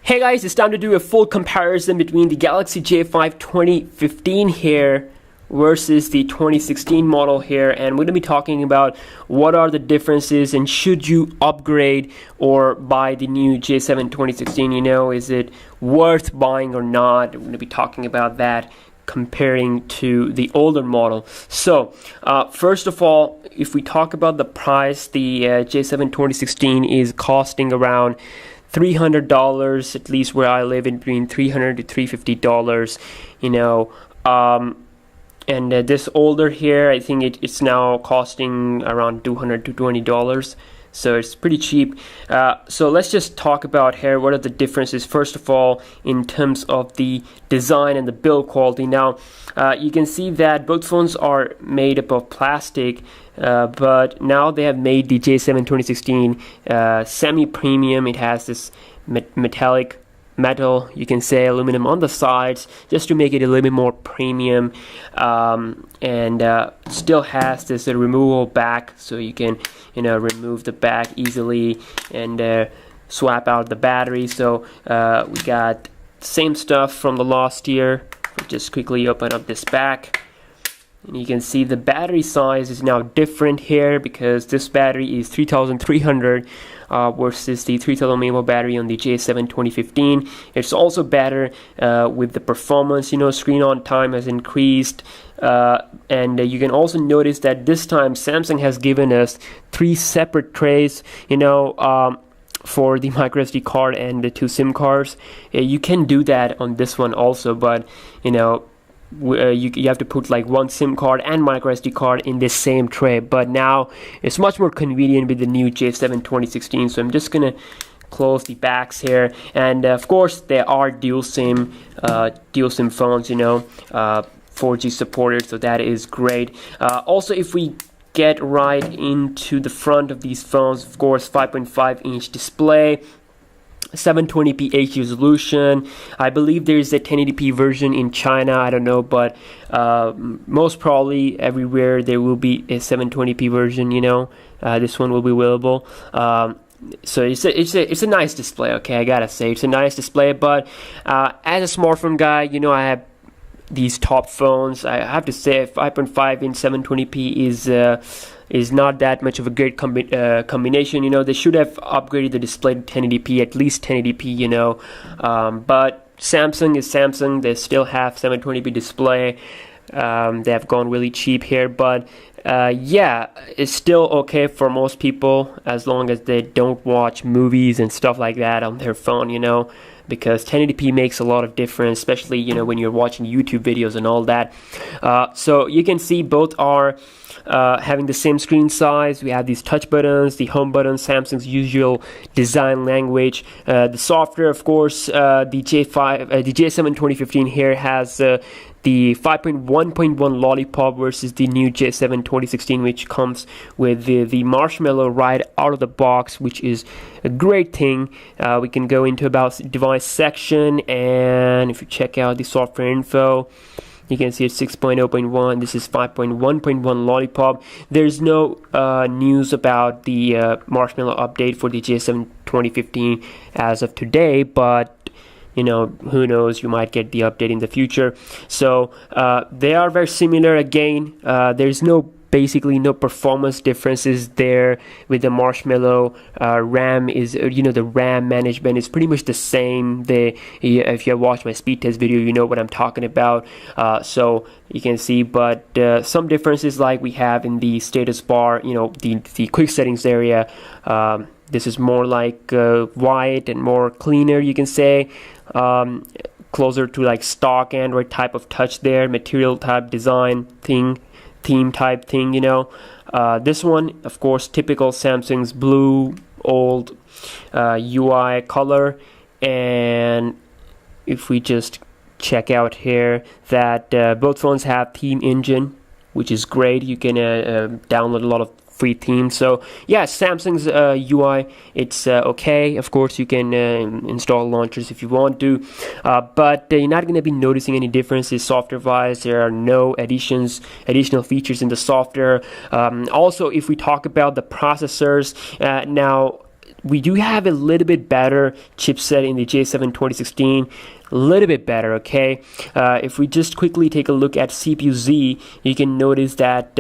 Hey guys, it's time to do a full comparison between the Galaxy J5 2015 here versus the 2016 model here, and we're going to be talking about what are the differences and should you upgrade or buy the new J7 2016. Is it worth buying or not? We're going to be talking about that, comparing to the older model. So first of all, if we talk about the price, the J7 2016 is costing around $300, at least where I live, in between $300 to $350. And this older here, I think it's now costing around $200 to $220. So it's pretty cheap. So let's just talk about here what are the differences. First of all, in terms of the design and the build quality. Now you can see that both phones are made up of plastic, but now they have made the J7 2016 semi-premium. It has this metallic metal, you can say, aluminum on the sides, just to make it a little bit more premium, and still has this removable back, so you can remove the back easily and swap out the battery. So we got the same stuff from the last year. Just quickly open up this back, and you can see the battery size is now different here, because this battery is 3300 versus the 3000 mAh battery on the J7 2015. It's also better with the performance. Screen on time has increased, and you can also notice that this time Samsung has given us 3 separate trays for the microSD card and the 2 SIM cards. You can do that on this one also, but you have to put like 1 SIM card and microSD card in this same tray. But now it's much more convenient with the new J7 2016. So I'm just gonna close the backs here, and of course there are dual SIM phones, 4G supported, so that is great. Also, if we get right into the front of these phones, of course, 5.5-inch display, 720p HD resolution. I believe there is a 1080p version in China, I don't know, but most probably everywhere there will be a 720p version. This one will be available. So it's a nice display. Okay, I gotta say it's a nice display. But as a smartphone guy, I have these top phones. I have to say 5.5 in 720p is not that much of a great combination. They should have upgraded the display to 1080p, at least 1080p. But Samsung is Samsung. They still have 720p display. They have gone really cheap here, but yeah, it's still okay for most people, as long as they don't watch movies and stuff like that on their phone, because 1080p makes a lot of difference, especially when you're watching YouTube videos and all that. So you can see both are having the same screen size. We have these touch buttons, the home button, Samsung's usual design language. The software, of course, the J7 2015 here has the 5.1.1 Lollipop versus the new J7 2016, which comes with the Marshmallow right out of the box, which is a great thing. We can go into about device section, and if you check out the software info, you can see it's 6.0.1. This is 5.1.1 Lollipop. There's no news about the Marshmallow update for the J7 2015 as of today, but who knows, you might get the update in the future. So they are very similar. Again, there's basically no performance differences there with the Marshmallow. RAM is, the RAM management is pretty much the same. If you have watched my speed test video, you know what I'm talking about. So you can see, but some differences like we have in the status bar, the quick settings area. This is more like white and more cleaner, you can say. Closer to like stock Android type of touch there, material type design theme type thing. This one, of course, typical Samsung's blue old UI color. And if we just check out here that both phones have theme engine, which is great. You can download a lot of free themes. So yeah, Samsung's UI, it's okay. Of course, you can install launchers if you want to, but you're not going to be noticing any differences software wise. There are no additional features in the software. Also, if we talk about the processors, now we do have a little bit better chipset in the J7 2016, a little bit better. Okay, if we just quickly take a look at CPU-Z, you can notice that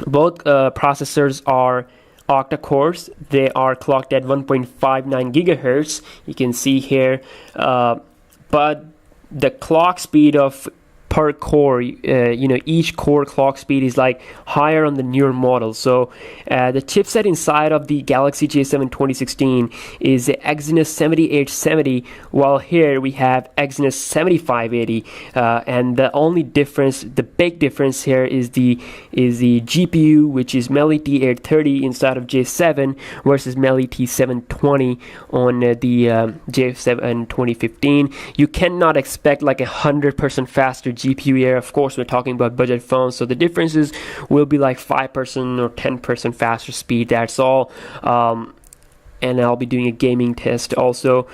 both processors are octa cores. They are clocked at 1.59 gigahertz. You can see here, but the clock speed of per core, each core clock speed is like higher on the newer model. So the chipset inside of the Galaxy J7 2016 is the Exynos 7870, while here we have Exynos 7580, and the only difference, the big difference here is the GPU, which is Meli T830 inside of J7 versus Meli T720 on the J7 2015. You cannot expect like 100% faster GPU here. Of course, we're talking about budget phones, so the differences will be like 5% or 10% faster speed. That's all. And I'll be doing a gaming test also.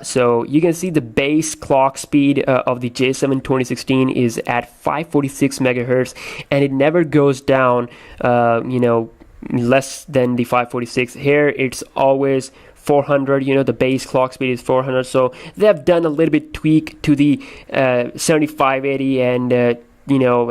So you can see the base clock speed of the J7 2016 is at 546 megahertz, and it never goes down, less than the 546. Here, it's always 400. The base clock speed is 400, so they have done a little bit tweak to the 7580 and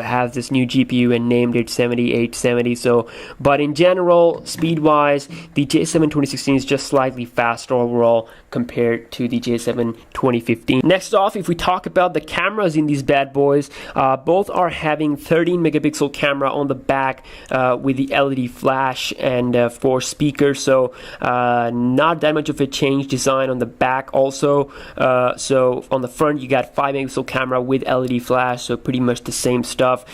has this new GPU and named it 7870. So, but in general, speed wise, the J7 2016 is just slightly faster overall compared to the J7 2015. Next off, if we talk about the cameras in these bad boys, both are having 13 megapixel camera on the back with the LED flash and 4 speakers. So not that much of a change design on the back also. So on the front, you got 5 megapixel camera with LED flash, so pretty much the same stuff.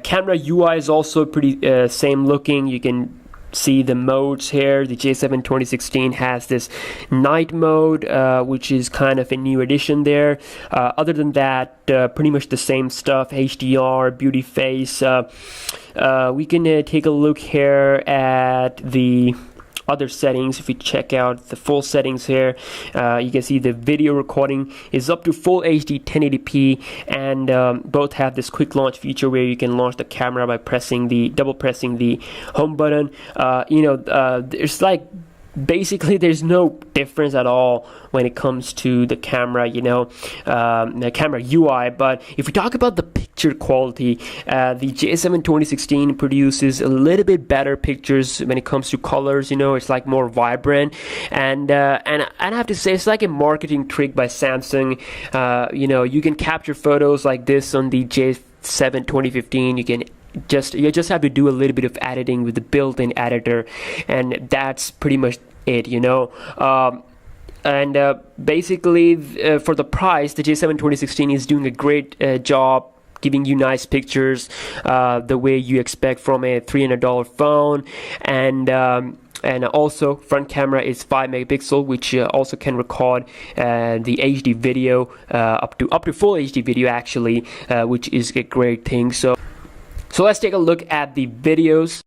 Camera UI is also pretty same looking. You can see the modes here. The J7 2016 has this night mode, which is kind of a new addition there. Other than that, pretty much the same stuff. HDR, beauty face. We can take a look here at the other settings. If we check out the full settings here, you can see the video recording is up to full HD 1080p, and both have this quick launch feature where you can launch the camera by double pressing the home button. It's like basically there's no difference at all when it comes to the camera, the camera UI. But if we talk about the picture quality, the J7 2016 produces a little bit better pictures when it comes to colors. It's like more vibrant, and I have to say it's like a marketing trick by Samsung. You can capture photos like this on the J7 2015. You just have to do a little bit of editing with the built-in editor, and that's pretty much it. Basically, for the price, the J7 2016 is doing a great job giving you nice pictures the way you expect from a $300 phone. And also, front camera is 5 megapixel, which also can record the HD video up to full HD video actually, which is a great thing. So let's take a look at the videos.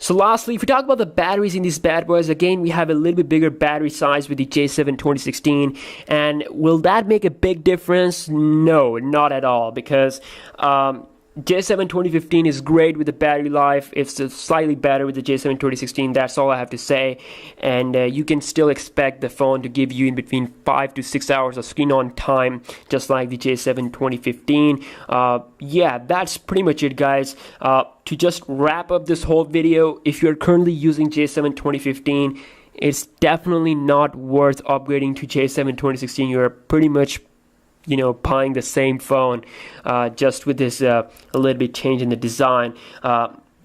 So lastly, if we talk about the batteries in these bad boys, again, we have a little bit bigger battery size with the J7 2016. And will that make a big difference? No, not at all, because J7 2015 is great with the battery life. It's slightly better with the J7 2016. That's all I have to say. And you can still expect the phone to give you in between 5 to 6 hours of screen on time, just like the J7 2015. Yeah, that's pretty much it, guys. To just wrap up this whole video, if you're currently using J7 2015, it's definitely not worth upgrading to J7 2016. You're pretty much buying the same phone, just with this a little bit change in the design.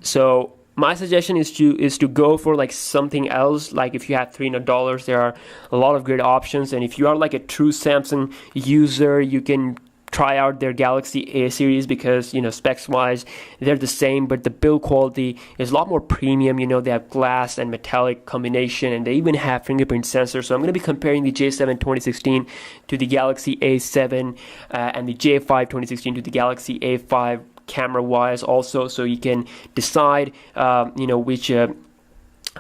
So my suggestion is to go for like something else. Like if you have $300, there are a lot of great options, and if you are like a true Samsung user, you can try out their Galaxy A series, because specs wise they're the same, but the build quality is a lot more premium. They have glass and metallic combination, and they even have fingerprint sensor. So I'm going to be comparing the J7 2016 to the Galaxy A7, and the J5 2016 to the Galaxy A5 camera wise also, so you can decide which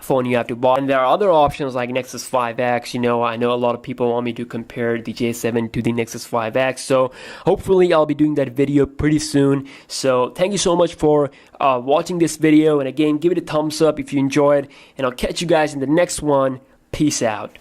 phone you have to buy. And there are other options like Nexus 5X. I know a lot of people want me to compare the J7 to the Nexus 5X, so hopefully I'll be doing that video pretty soon. So thank you so much for watching this video, and again, give it a thumbs up if you enjoyed, and I'll catch you guys in the next one. Peace out.